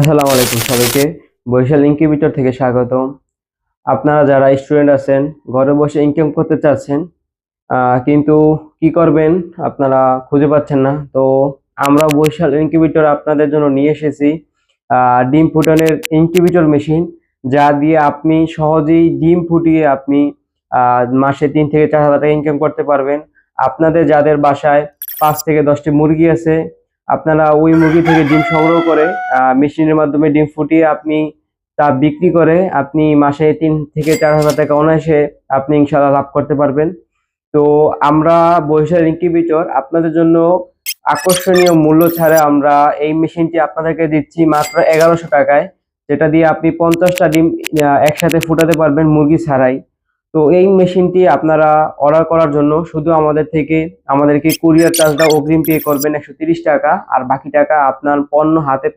আসসালামু আলাইকুম সবাইকে। বরিশাল ইনকিউবেটর থেকে স্বাগতম। আপনারা যারা স্টুডেন্ট আছেন, ঘরে বসে ইনকাম করতে চাচ্ছেন, কিন্তু কি করবেন আপনারা খুঁজে পাচ্ছেন না, তো আমরা বরিশাল ইনকিউবেটর আপনাদের জন্য নিয়ে এসেছি ডিম ফুটানোর ইনকিউবেটর মেশিন, যা দিয়ে আপনি সহজেই ডিম ফুটিয়ে আপনি মাসে 3 থেকে 4 হাজার টাকা ইনকাম করতে পারবেন। আপনাদের যাদের বাসায় 5 থেকে 10টি মুরগি আছে, আপনারা ওই মুরগি থেকে ডিম সংগ্রহ করে মেশিনের মাধ্যমে ডিম ফুটিয়ে আপনি তা বিক্রি করে আপনি মাসে 3 থেকে 4 হাজার টাকা অনায়াসে আপনি ইনশাল্লাহ লাভ করতে পারবেন। তো আমরা বরিশাল ইনকিউবেটর আপনাদের জন্য আকর্ষণীয় মূল্য ছাড়ে আমরা এই মেশিনটি আপনাদেরকে দিচ্ছি মাত্র 1100 টাকায়, যেটা দিয়ে আপনি 50টা ডিম একসাথে ফুটাতে পারবেন মুরগি ছাড়াই। তো এই মেশিনটি আপনারা অর্ডার করার জন্য শুধু আমাদেরকে কুরিয়ার চার্জটা অগ্রিম পে করবেন 130 টাকা, আর বাকি টাকা আপনার পণ্য হাতে